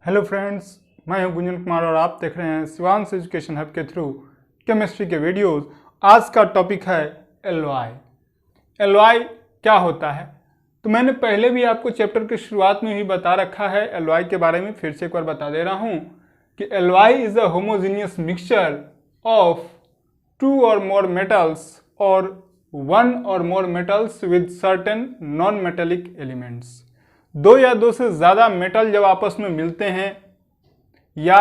Hello friends, मैं हूं गुंजन कुमार और आप देख रहे हैं शिवांश एजुकेशन हब के थ्रू केमिस्ट्री के वीडियोस। आज का टॉपिक है एलवाई। एलवाई क्या होता है? तो मैंने पहले भी आपको चैप्टर की शुरुआत में ही बता रखा है एलवाई के बारे में। फिर से एक बार बता दे रहा हूं कि alloy is a homogeneous mixture of two or more metals or one or more metals with certain non metallic elements. दो या दो से ज़्यादा मेटल जब आपस में मिलते हैं या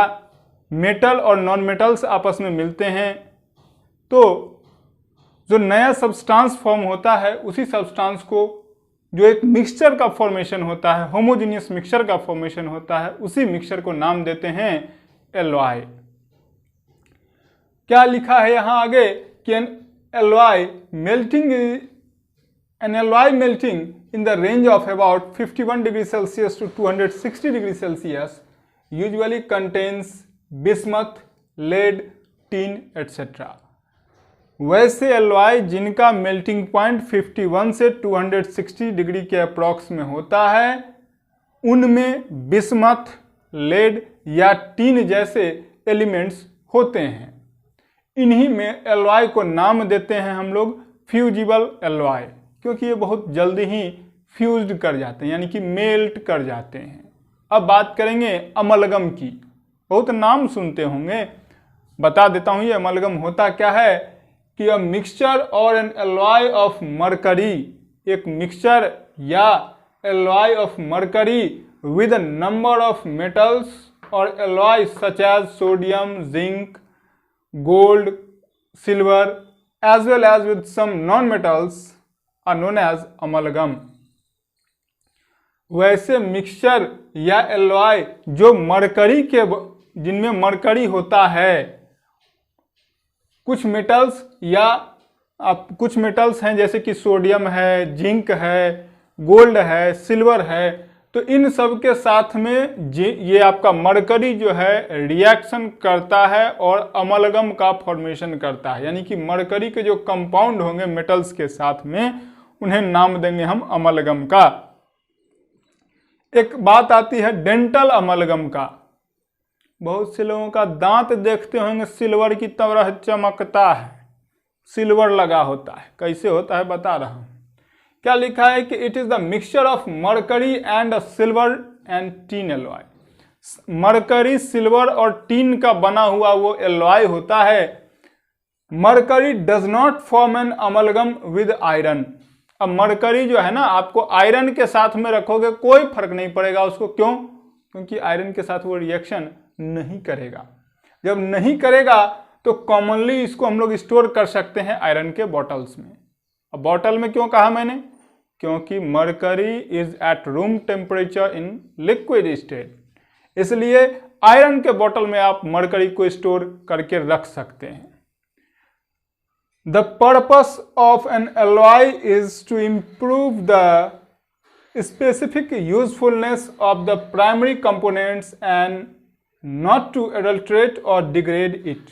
मेटल और नॉन मेटल्स आपस में मिलते हैं तो जो नया सब्सटेंस फॉर्म होता है उसी सब्सटेंस को जो एक मिक्सचर का फॉर्मेशन होता है, होमोजेनियस मिक्सचर का फॉर्मेशन होता है, उसी मिक्सचर को नाम देते हैं एलवाई। क्या लिखा है यहाँ आगे कि N एलवाई melting in the range of about 51 degrees Celsius to 260 degrees Celsius usually contains bismuth, lead, tin, etc. वैसे एलवाई जिनका मेल्टिंग पॉइंट 51 से 260 डिग्री के अप्रॉक्स में होता है उनमें बिस्मथ, लेड या टीन जैसे एलिमेंट्स होते हैं। इन्हीं में एलवाई को नाम देते हैं हम लोग फ्यूजिबल एलवाई, क्योंकि ये बहुत जल्दी ही फ्यूज्ड कर जाते हैं, यानी कि मेल्ट कर जाते हैं। अब बात करेंगे अमलगम की। बहुत नाम सुनते होंगे, बता देता हूँ ये अमलगम होता क्या है कि a mixture or an alloy of mercury, एक मिक्सचर या alloy of mercury with a number of metals or alloy such as sodium, zinc, gold, silver as well as with some non-metals are known as amalgam। वैसे mixture या alloy जो mercury के, जिनमें mercury होता है, कुछ metals या कुछ मेटल्स हैं जैसे कि सोडियम है, जिंक है, गोल्ड है, सिल्वर है, तो इन सब के साथ में ये आपका मरकरी जो है रिएक्शन करता है और अमलगम का फॉर्मेशन करता है। यानी कि मरकरी के जो कंपाउंड होंगे मेटल्स के साथ में उन्हें नाम देंगे हम अमलगम का। एक बात आती है डेंटल अमलगम का। बहुत से लोगों का दांत देखते होंगे सिल्वर की तरह चमकता है, सिल्वर लगा होता है। कैसे होता है बता रहा हूं। क्या लिखा है कि it is the mixture of mercury and silver and tin alloy. Mercury, silver और टीन का बना हुआ वो एलॉय होता है। Mercury does not form an amalgam with iron. अब मरकरी जो है ना, आपको आयरन के साथ में रखोगे कोई फर्क नहीं पड़ेगा उसको। क्यों? क्योंकि आयरन के साथ वो रिएक्शन नहीं करेगा। जब नहीं करेगा तो कॉमनली इसको हम लोग स्टोर कर सकते हैं आयरन के बॉटल्स में। अब बॉटल में क्यों कहा मैंने? क्योंकि mercury is at room temperature in liquid state, इसलिए आयरन के बॉटल में आप मरकरी को स्टोर करके रख सकते हैं। The purpose of an alloy is to improve the specific usefulness of the primary components and not to adulterate और डिग्रेड इट।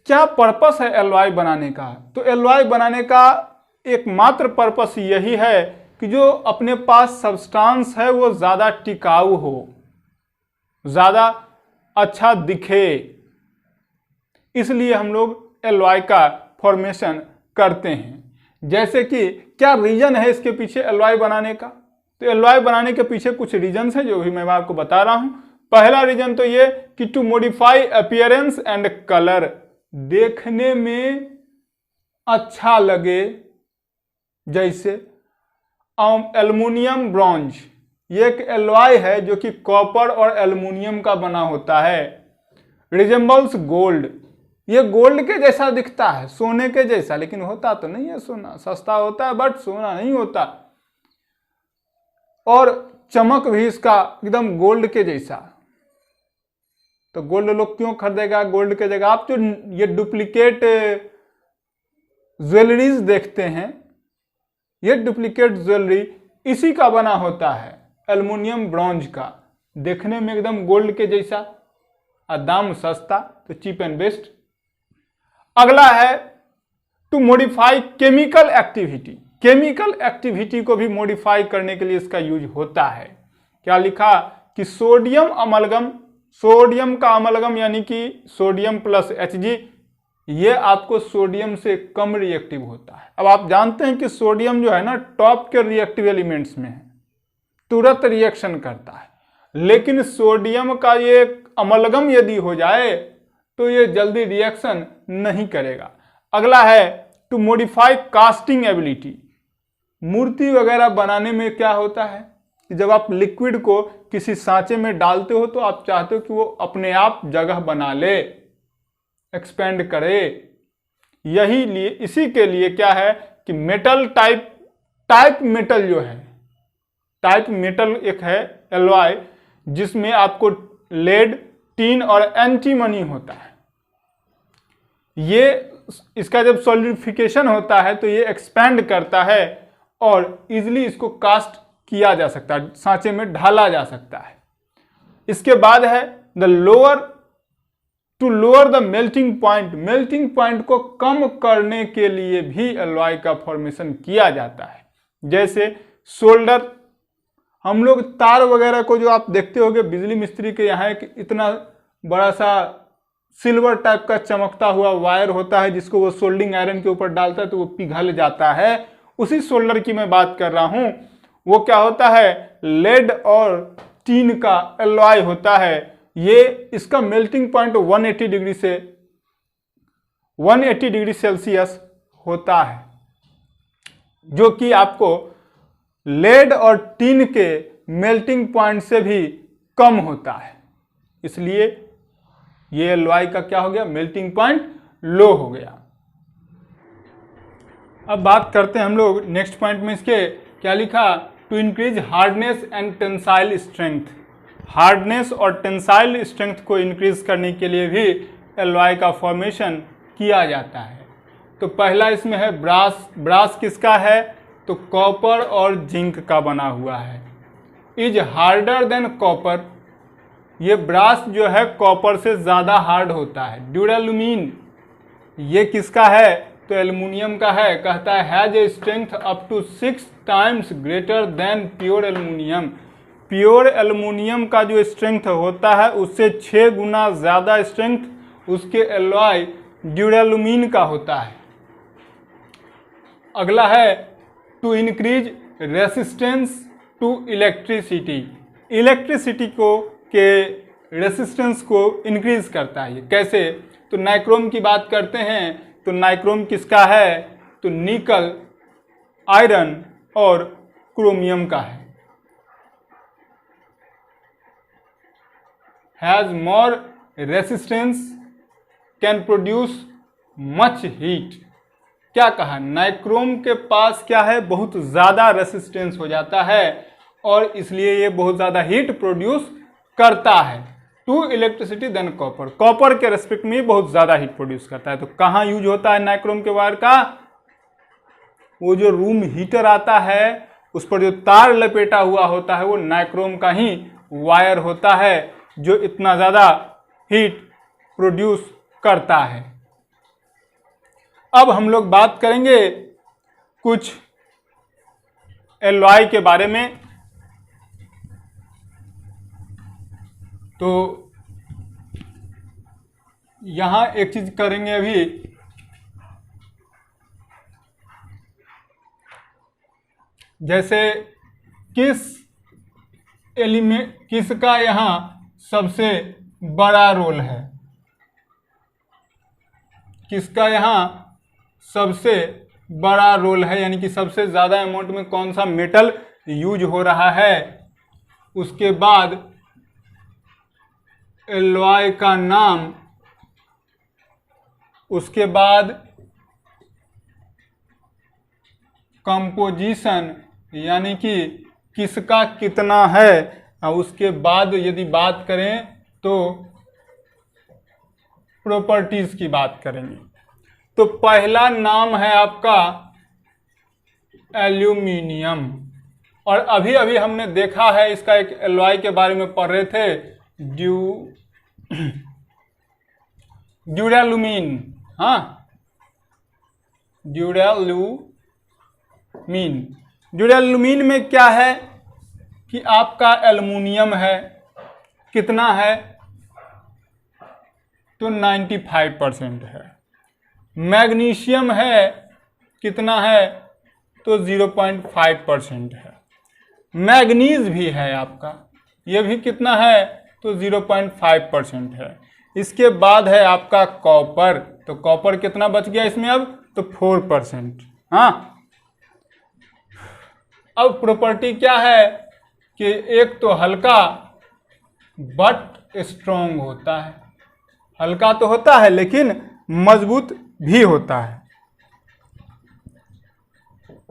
क्या पर्पस है एलॉय बनाने का? तो एलॉय बनाने का एकमात्र पर्पस यही है कि जो अपने पास सब्सटेंस है वो ज़्यादा टिकाऊ हो, ज़्यादा अच्छा दिखे, इसलिए हम लोग एलॉय का फॉर्मेशन करते हैं। जैसे कि क्या रीजन है इसके पीछे एलॉय बनाने का? तो एलॉय बनाने के पीछे कुछ रीजन्स हैं जो भी मैं आपको बता रहा हूं। पहला रीजन तो ये कि to modify appearance and colour, देखने में अच्छा लगे। जैसे एल्युमिनियम ब्रॉन्ज, ये एक एलॉय है जो कि कॉपर और एल्युमिनियम का बना होता है। रिजेंबल्स गोल्ड, ये गोल्ड के जैसा दिखता है, सोने के जैसा, लेकिन होता तो नहीं है सोना, सस्ता होता है बट सोना नहीं होता। और चमक भी इसका एकदम गोल्ड के जैसा। तो गोल्ड लोग क्यों खरीदेगा गोल्ड के जगह? आप जो ये डुप्लीकेट ज्वेलरीज देखते हैं, ये डुप्लीकेट ज्वेलरी इसी का बना होता है, एल्युमिनियम ब्रॉन्ज का, देखने में एकदम गोल्ड के जैसा और दाम सस्ता, तो चीप एंड बेस्ट। अगला है to modify chemical activity. Chemical activity को भी मॉडिफाई करने के लिए इसका यूज होता है। क्या लिखा कि सोडियम का अमलगम यानी कि सोडियम प्लस Hg, ये आपको सोडियम से कम रिएक्टिव होता है। अब आप जानते हैं कि सोडियम जो है ना टॉप के रिएक्टिव एलिमेंट्स में है, तुरंत रिएक्शन करता है, लेकिन सोडियम का ये अमलगम यदि हो जाए तो ये जल्दी रिएक्शन नहीं करेगा। अगला है टू मॉडिफाई कास्टिंग एबिलिटी। मूर्ति वगैरह बनाने में क्या होता है कि जब आप लिक्विड को किसी सांचे में डालते हो तो आप चाहते हो कि वो अपने आप जगह बना ले, एक्सपेंड करे। इसी के लिए क्या है कि मेटल टाइप मेटल जो है, टाइप मेटल एक है एलॉय जिसमें आपको लेड, टीन और एंटीमनी होता है। इसका जब सॉलिडिफिकेशन होता है तो ये एक्सपैंड करता है और इजिली इसको कास्ट किया जा सकता है, सांचे में ढाला जा सकता है। इसके बाद है to lower the melting point. Melting point को कम करने के लिए भी एलॉय का फॉर्मेशन किया जाता है। जैसे सोल्डर, हम लोग तार वगैरह को जो आप देखते होंगे बिजली मिस्त्री के यहाँ एक इतना बड़ा सा सिल्वर टाइप का चमकता हुआ वायर होता है जिसको वो सोल्डिंग आयरन के ऊपर डालता है तो वो पिघल जाता है। उसी सोल्डर की मैं बात कर रहा हूं। वो क्या होता है, लेड और टीन का एलॉय होता है। इसका मेल्टिंग पॉइंट 180 डिग्री सेल्सियस होता है, जो कि आपको लेड और टीन के मेल्टिंग पॉइंट से भी कम होता है। इसलिए ये एलॉय का क्या हो गया, मेल्टिंग पॉइंट लो हो गया। अब बात करते हैं हम लोग नेक्स्ट पॉइंट में, इसके क्या लिखा, to increase hardness and tensile strength. Hardness और टेंसाइल स्ट्रेंथ को इंक्रीज करने के लिए भी एलॉय का फॉर्मेशन किया जाता है। तो पहला इसमें है ब्रास। ब्रास किसका है, तो कॉपर और जिंक का बना हुआ है। इज हार्डर देन कॉपर, ये ब्रास जो है कॉपर से ज़्यादा हार्ड होता है। ड्यूरेलुमीन, ये किसका है, तो एल्युमिनियम का है। कहता है has a strength up to 6 times greater than pure aluminium. Pure aluminium का जो स्ट्रेंथ होता है उससे 6 गुना ज़्यादा स्ट्रेंथ उसके एलॉय ड्यूरेलुमीन का होता है। अगला है to increase resistance to electricity. Electricity के रेसिस्टेंस को इंक्रीज करता है। ये कैसे, तो नाइक्रोम की बात करते हैं तो नाइक्रोम किसका है, तो निकल, आयरन और क्रोमियम का है। Has more resistance, can produce much heat. क्या कहा, नाइक्रोम के पास क्या है, बहुत ज़्यादा रेसिस्टेंस हो जाता है और इसलिए ये बहुत ज़्यादा हीट प्रोड्यूस करता है to electricity than copper. Copper के रेस्पेक्ट में बहुत ज़्यादा हीट प्रोड्यूस करता है। तो कहाँ यूज होता है नाइक्रोम के वायर का, वो जो रूम हीटर आता है उस पर जो तार लपेटा हुआ होता है वो नाइक्रोम का ही वायर होता है जो इतना ज़्यादा हीट प्रोड्यूस करता है। अब हम लोग बात करेंगे कुछ एलॉय के बारे में। तो यहां एक चीज करेंगे अभी, जैसे किसका यहां सबसे बड़ा रोल है, किसका यहां सबसे बड़ा रोल है, यानी कि सबसे ज्यादा अमाउंट में कौन सा मेटल यूज हो रहा है। उसके बाद एलॉय का नाम, उसके बाद कंपोजिशन यानी कि किसका कितना है, और उसके बाद यदि बात करें तो प्रॉपर्टीज की बात करेंगे। तो पहला नाम है आपका एल्यूमिनियम, और अभी अभी हमने देखा है इसका एक एलॉय के बारे में पढ़ रहे थे, ड्यूरेलुमीन। हाँ, ड्यूरेलुमीन में क्या है कि आपका एल्युमिनियम है, कितना है, तो 95% है। मैग्नीशियम है कितना है, तो 0.5% है। मैग्नीज भी है आपका, ये भी कितना है, तो 0.5% है। इसके बाद है आपका कॉपर, तो कॉपर कितना बच गया इसमें अब, तो 4%। हाँ, अब प्रॉपर्टी क्या है कि एक तो हल्का बट स्ट्रॉन्ग होता है, हल्का तो होता है लेकिन मजबूत भी होता है,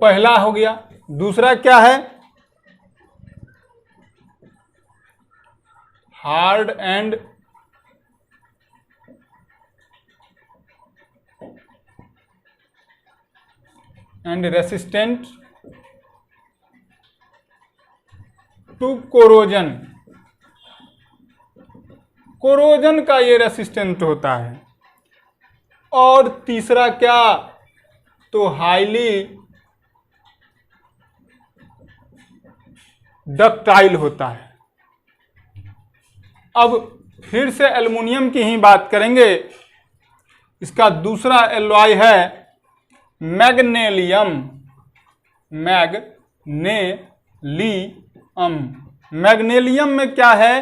पहला हो गया। दूसरा क्या है, hard and resistant to corrosion, corrosion का ये रेसिस्टेंट होता है। और तीसरा क्या, तो हाईली डक्टाइल होता है। अब फिर से एल्युमिनियम की ही बात करेंगे। इसका दूसरा एलॉय है मैग्नेलियम, मैग्नेलियम में क्या है,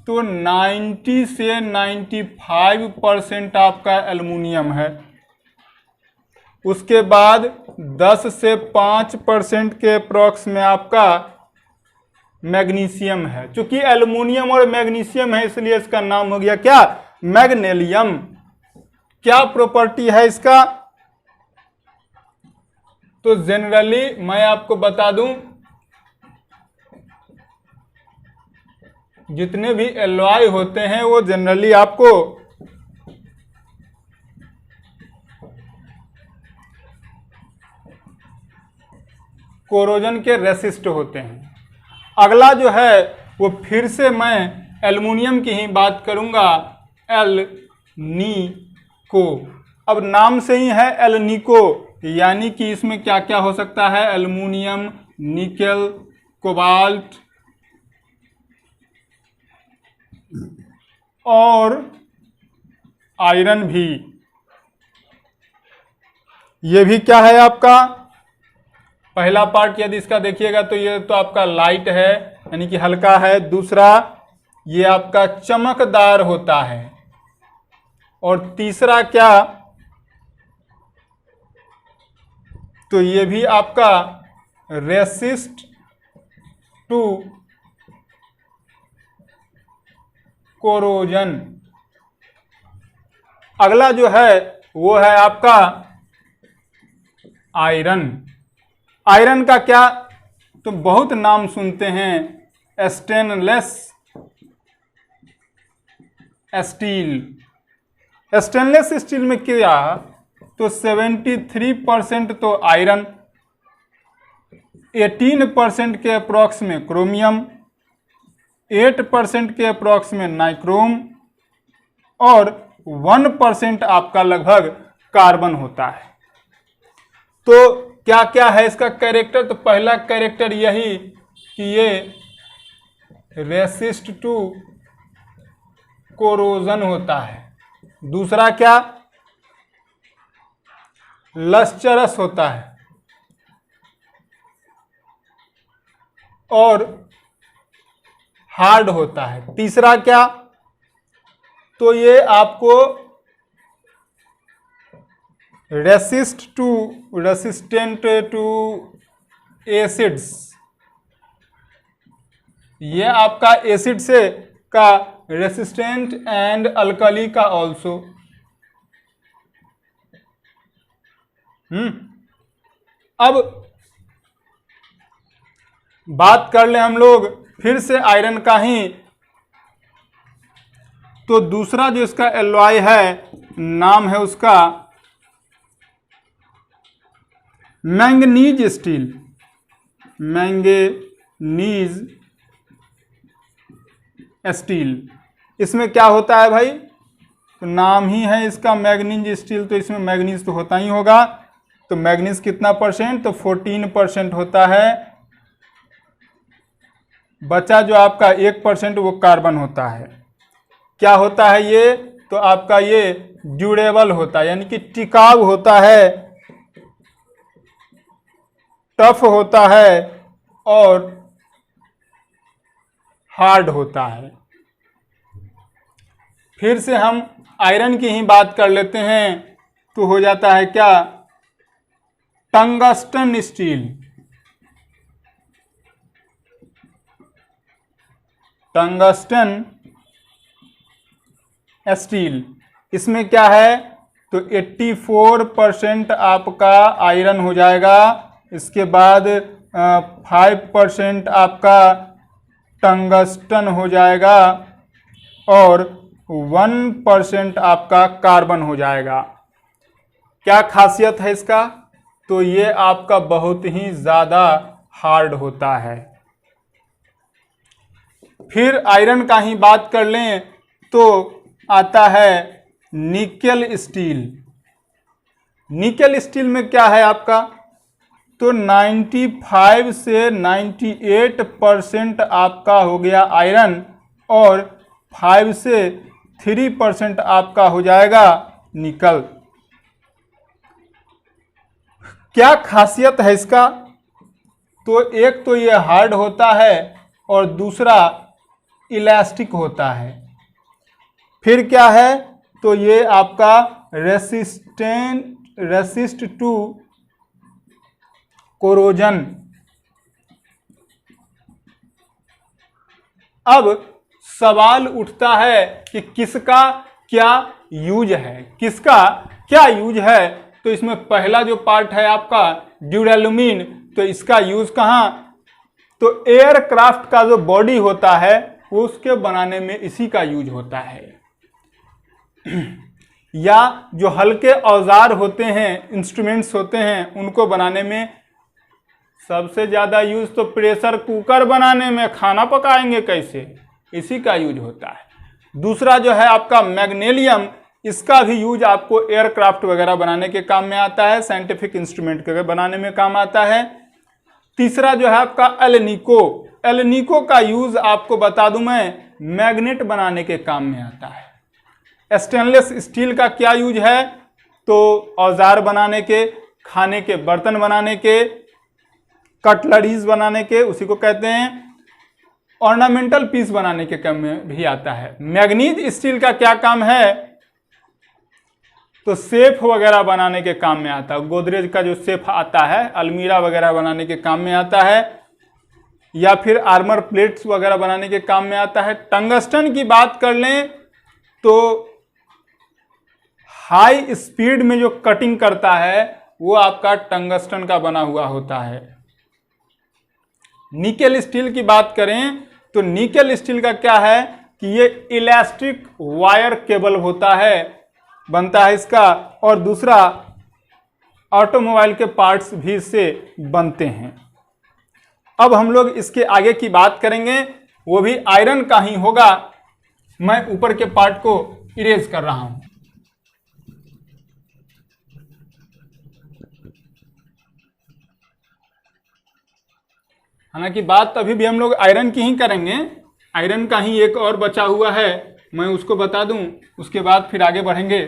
तो 90 से 95% आपका एल्युमिनियम है। उसके बाद 10 से 5% के अप्रॉक्स में आपका मैग्नीशियम है। चूंकि एल्युमिनियम और मैग्नीशियम है इसलिए इसका नाम हो गया क्या, मैग्नेलियम। क्या प्रॉपर्टी है इसका, तो जनरली मैं आपको बता दूं, जितने भी एलॉय होते हैं वो जनरली आपको कोरोजन के रेसिस्ट होते हैं। अगला जो है वो फिर से मैं एल्युमिनियम की ही बात करूंगा, एल-नी-को। अब नाम से ही है एल-नी-को, यानी कि इसमें क्या क्या हो सकता है, एल्युमिनियम, निकेल, कोबाल्ट और आयरन भी। ये भी क्या है आपका, पहला पार्ट यदि इसका देखिएगा तो ये तो आपका लाइट है यानी कि हल्का है। दूसरा ये आपका चमकदार होता है। और तीसरा क्या, तो ये भी आपका रेसिस्ट टू कोरोजन। अगला जो है वो है आपका आयरन। आयरन का क्या, तो बहुत नाम सुनते हैं, स्टेनलेस स्टील। स्टेनलेस स्टील में क्या, तो 73% तो आयरन, 18% के अप्रॉक्स में क्रोमियम, 8% के अप्रॉक्स में नाइक्रोम और 1% आपका लगभग कार्बन होता है। तो क्या क्या है इसका कैरेक्टर, तो पहला कैरेक्टर यही कि ये रेसिस्ट टू कोरोजन होता है। दूसरा क्या, लस्चरस होता है। और हार्ड होता है। तीसरा क्या, तो ये आपको रेसिस्टेंट टू एसिड्स, ये आपका एसिड से का रेसिस्टेंट एंड अल्कली का ऑल्सो। अब बात कर ले हम लोग फिर से आयरन का ही, तो दूसरा जो इसका एलॉय है नाम है उसका मैंगनीज स्टील, मैंगनीज स्टील। इसमें क्या होता है भाई, तो नाम ही है इसका मैंगनीज स्टील, तो इसमें मैंगनीज तो होता ही होगा। तो मैंगनीज कितना परसेंट, तो 14% होता है। बचा जो आपका 1% वो कार्बन होता है। क्या होता है ये? तो आपका ये ड्यूरेबल होता है, यानी कि टिकाऊ होता है, टफ होता है और हार्ड होता है। फिर से हम आयरन की ही बात कर लेते हैं, तो हो जाता है क्या? Tungsten steel. टंगस्टन स्टील, इसमें क्या है? तो 84% आपका आयरन हो जाएगा। इसके बाद 5% आपका टंगस्टन हो जाएगा और 1% आपका कार्बन हो जाएगा। क्या खासियत है इसका? तो ये आपका बहुत ही ज़्यादा हार्ड होता है। फिर आयरन का ही बात कर लें तो आता है निकेल स्टील। निकेल स्टील में क्या है आपका? तो 95 से 98% आपका हो गया आयरन और 5 से 3% आपका हो जाएगा निकल। क्या खासियत है इसका? तो एक तो ये हार्ड होता है और दूसरा इलास्टिक होता है। फिर क्या है? तो ये आपका रेसिस्ट टू कोरोजन। अब सवाल उठता है कि किसका क्या यूज है, किसका क्या यूज है? तो इसमें पहला जो पार्ट है आपका ड्यूरेलुमिन, तो इसका यूज कहाँ? तो एयरक्राफ्ट का जो बॉडी होता है वो उसके बनाने में इसी का यूज होता है। या जो हल्के औजार होते हैं, इंस्ट्रूमेंट्स होते हैं, उनको बनाने में सबसे ज़्यादा यूज तो प्रेशर कुकर बनाने में, खाना पकाएंगे कैसे, इसी का यूज होता है। दूसरा जो है आपका मैग्नीशियम, इसका भी यूज आपको एयरक्राफ्ट वगैरह बनाने के काम में आता है, साइंटिफिक इंस्ट्रूमेंट के बनाने में काम आता है। तीसरा जो है आपका एलनिको। एलनिको का यूज आपको बता दूं मैं, मैग्नेट बनाने के काम में आता है। स्टेनलेस स्टील का क्या यूज है? तो औजार बनाने के, खाने के बर्तन बनाने के, कटलरीज बनाने के, उसी को कहते हैं। ऑर्नामेंटल पीस बनाने के काम में भी आता है। मैग्नीज स्टील का क्या काम है? तो सेफ वगैरह बनाने के काम में आता है। गोदरेज का जो सेफ आता है, अलमीरा वगैरह बनाने के काम में आता है, या फिर आर्मर प्लेट्स वगैरह बनाने के काम में आता है। टंगस्टन की बात कर लें तो हाई स्पीड में जो कटिंग करता है वो आपका टंगस्टन का बना हुआ होता है। निकेल स्टील की बात करें तो निकेल स्टील का क्या है कि ये इलास्टिक वायर केबल होता है, बनता है इसका, और दूसरा ऑटोमोबाइल के पार्ट्स भी इससे बनते हैं। अब हम लोग इसके आगे की बात करेंगे, वो भी आयरन का ही होगा। मैं ऊपर के पार्ट को इरेज कर रहा हूं। हालांकि बात अभी भी हम लोग आयरन की ही करेंगे। आयरन का ही एक और बचा हुआ है, मैं उसको बता दूं, उसके बाद फिर आगे बढ़ेंगे।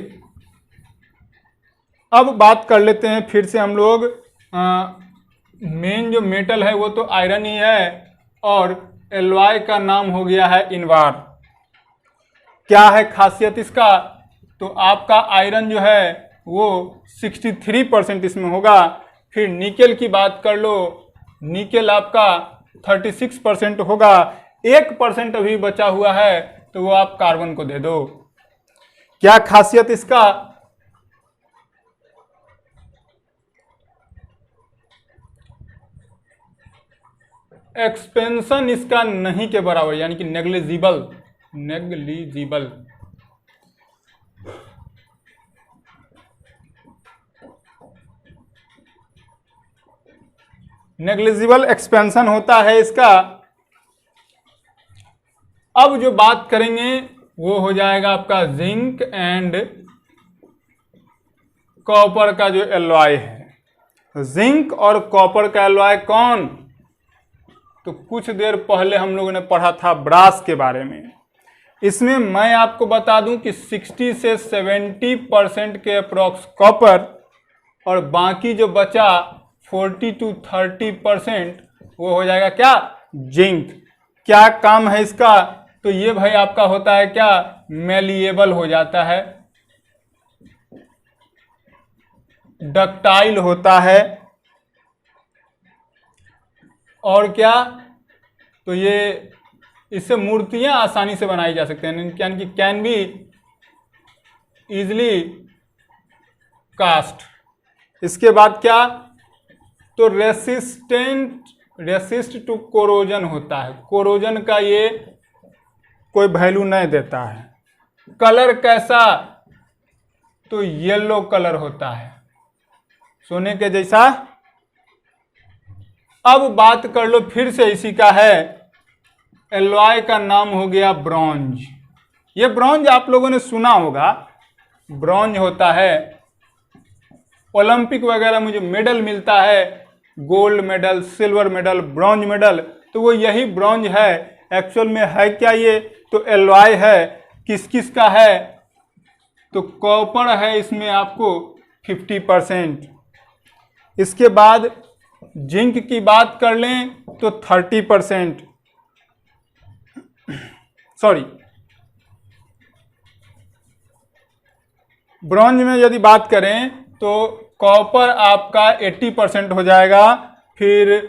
अब बात कर लेते हैं फिर से हम लोग, मेन जो मेटल है वो तो आयरन ही है, और एलॉय का नाम हो गया है इनवार। क्या है खासियत इसका? तो आपका आयरन जो है वो 63% इसमें होगा। फिर निकेल की बात कर लो, निकेल आपका 36% होगा। 1% अभी बचा हुआ है तो वो आप कार्बन को दे दो। क्या खासियत इसका? एक्सपेंशन इसका नहीं के बराबर, यानी कि नेग्लिजिबल। नेग्लिजिबल नेग्लिजिबल एक्सपेंशन होता है इसका। अब जो बात करेंगे वो हो जाएगा आपका जिंक एंड कॉपर का जो एलॉय है। जिंक और कॉपर का एलॉय कौन? तो कुछ देर पहले हम लोगों ने पढ़ा था ब्रास के बारे में। इसमें मैं आपको बता दूं कि 60 से 70% के अप्रॉक्स कॉपर और बाकी जो बचा 40 to 30% वो हो जाएगा क्या, जिंक। क्या काम है इसका, तो ये भाई आपका होता है क्या, मेलिएबल हो जाता है, डक्टाइल होता है, और क्या, तो ये इससे मूर्तियां आसानी से बनाई जा सकते हैं, यानी कि कैन बी इजिली कास्ट। इसके बाद क्या, तो रेसिस्ट टू कोरोजन होता है, कोरोजन का ये कोई वैल्यू नहीं देता है। कलर कैसा, तो येलो कलर होता है, सोने के जैसा। अब बात कर लो फिर से इसी का है, एलॉय का नाम हो गया ब्रॉन्ज। ये ब्रॉन्ज आप लोगों ने सुना होगा, ब्रॉन्ज होता है, ओलंपिक वगैरह मुझे मेडल मिलता है, gold medal, silver medal, bronze medal, तो वो यही ब्रॉन्ज है। एक्चुअल में है क्या ये, तो एलॉय है, किस किस का है, तो कॉपर है इसमें आपको 50%। इसके बाद जिंक की बात कर लें तो 30%, सॉरी ब्रॉन्ज में यदि बात करें तो कॉपर आपका 80% हो जाएगा, फिर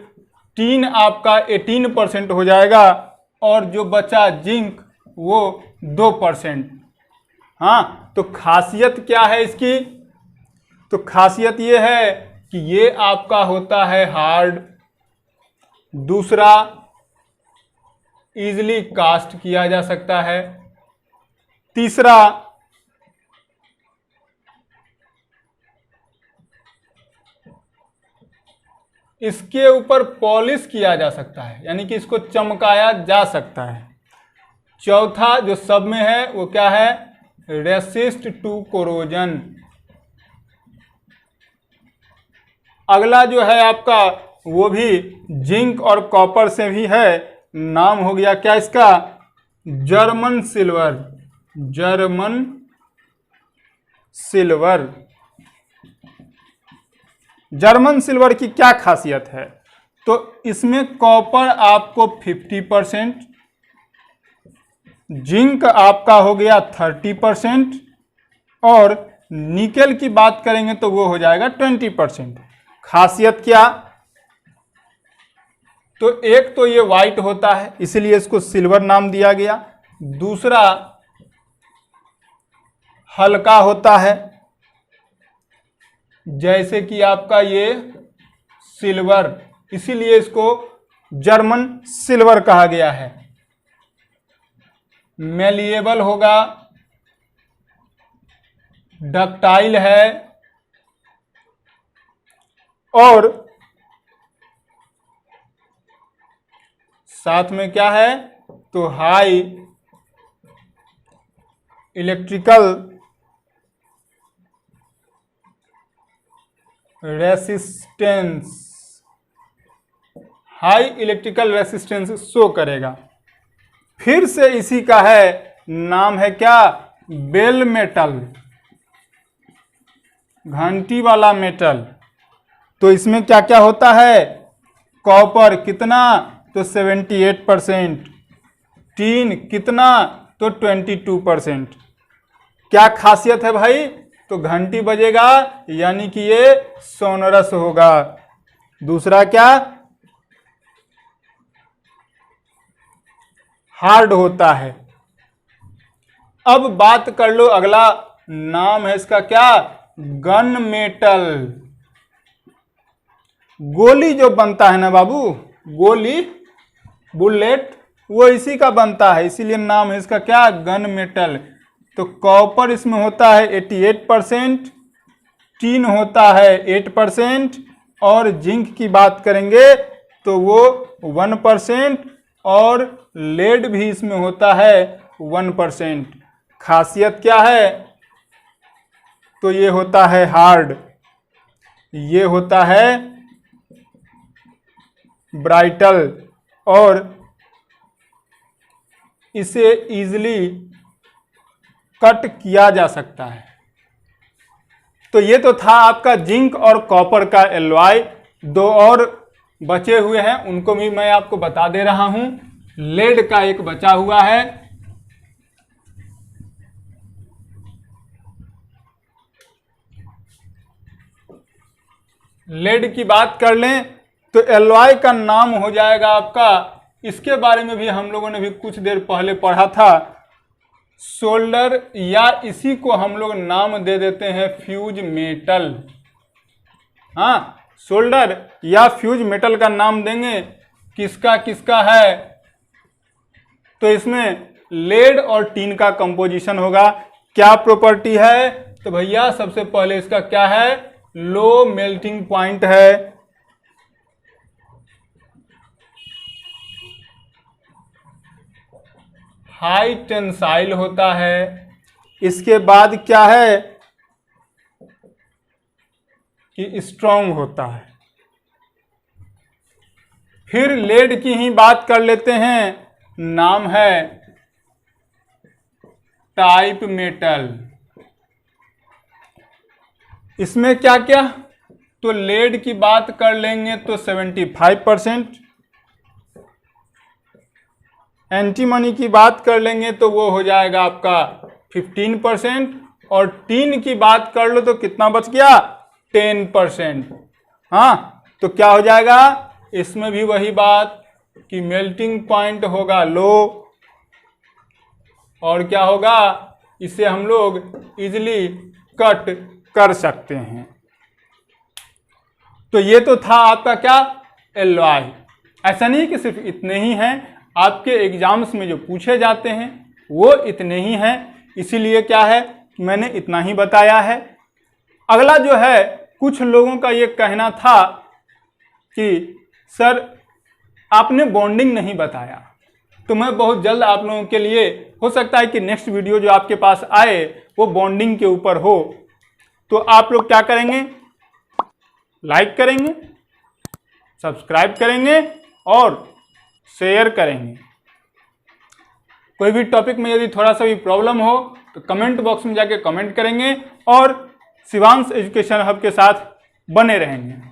टीन आपका 18% हो जाएगा, और जो बचा जिंक वो 2%। हाँ, तो खासियत क्या है इसकी, तो खासियत ये है कि ये आपका होता है हार्ड, दूसरा इजीली कास्ट किया जा सकता है, तीसरा इसके ऊपर पॉलिश किया जा सकता है, यानी कि इसको चमकाया जा सकता है, चौथा जो सब में है वो क्या है, रेसिस्ट टू कोरोजन। अगला जो है आपका वो भी जिंक और कॉपर से भी है, नाम हो गया क्या इसका, German silver. German silver, German silver की क्या खासियत है, तो इसमें कॉपर आपको 50%, जिंक आपका हो गया 30%, और निकेल की बात करेंगे तो वो हो जाएगा 20%। खासियत क्या, तो एक तो ये वाइट होता है इसलिए इसको सिल्वर नाम दिया गया, दूसरा हल्का होता है जैसे कि आपका ये सिल्वर, इसीलिए इसको जर्मन सिल्वर कहा गया है। मेलिएबल होगा, डक्टाइल है, और साथ में क्या है, तो high electrical resistance, high electrical resistance show करेगा। फिर से इसी का है, नाम है क्या, बेल मेटल, घंटी वाला मेटल। तो इसमें क्या क्या होता है, कॉपर कितना, तो 78%, टीन कितना, तो 22%। क्या खासियत है भाई, तो घंटी बजेगा यानी कि ये सोनरस होगा। दूसरा क्या, हार्ड होता है। अब बात कर लो, अगला नाम है इसका क्या, गन मेटल। गोली जो बनता है ना बाबू, गोली, बुलेट, वो इसी का बनता है, इसीलिए नाम है इसका क्या, गन मेटल। तो कॉपर इसमें होता है 88%, टीन होता है 8%, और जिंक की बात करेंगे तो वो 1%, और लेड भी इसमें होता है 1%। खासियत क्या है, तो ये होता है हार्ड, ये होता है ब्राइटल, और इसे इजीली कट किया जा सकता है। तो ये तो था आपका जिंक और कॉपर का एलॉय। दो और बचे हुए हैं, उनको भी मैं आपको बता दे रहा हूं। लेड का एक बचा हुआ है, लेड की बात कर लें तो एलॉय का नाम हो जाएगा आपका, इसके बारे में भी हम लोगों ने भी कुछ देर पहले पढ़ा था, सोल्डर, या इसी को हम लोग नाम दे देते हैं फ्यूज मेटल। हाँ, सोल्डर या फ्यूज मेटल का नाम देंगे। किसका किसका है? तो इसमें लेड और टीन का कंपोजिशन होगा। क्या प्रॉपर्टी है? तो भैया सबसे पहले इसका क्या है? लो मेल्टिंग पॉइंट है, हाई टेंसाइल होता है। इसके बाद क्या है कि स्ट्रॉन्ग होता है। फिर लेड की ही बात कर लेते हैं, नाम है टाइप मेटल। इसमें क्या क्या? तो लेड की बात कर लेंगे तो 75%, एंटीमनी की बात कर लेंगे तो वो हो जाएगा आपका 15%, और टीन की बात कर लो तो कितना बच गया? 10%। हाँ, तो क्या हो जाएगा? इसमें भी वही बात कि मेल्टिंग पॉइंट होगा लो, और क्या होगा? इसे हम लोग इजीली कट कर सकते हैं। तो ये तो था आपका क्या? एलॉय। ऐसा नहीं कि सिर्फ इतने ही हैं, आपके एग्जाम्स में जो पूछे जाते हैं वो इतने ही हैं, इसीलिए क्या है मैंने इतना ही बताया है। अगला जो है, कुछ लोगों का ये कहना था कि सर आपने बॉन्डिंग नहीं बताया, तो मैं बहुत जल्द आप लोगों के लिए, हो सकता है कि नेक्स्ट वीडियो जो आपके पास आए वो बॉन्डिंग के ऊपर हो, तो आप लोग क्या करेंगे? लाइक करेंगे, सब्सक्राइब करेंगे और शेयर करेंगे। कोई भी टॉपिक में यदि थोड़ा सा भी प्रॉब्लम हो तो कमेंट बॉक्स में जाके कमेंट करेंगे और शिवांश एजुकेशन हब के साथ बने रहेंगे।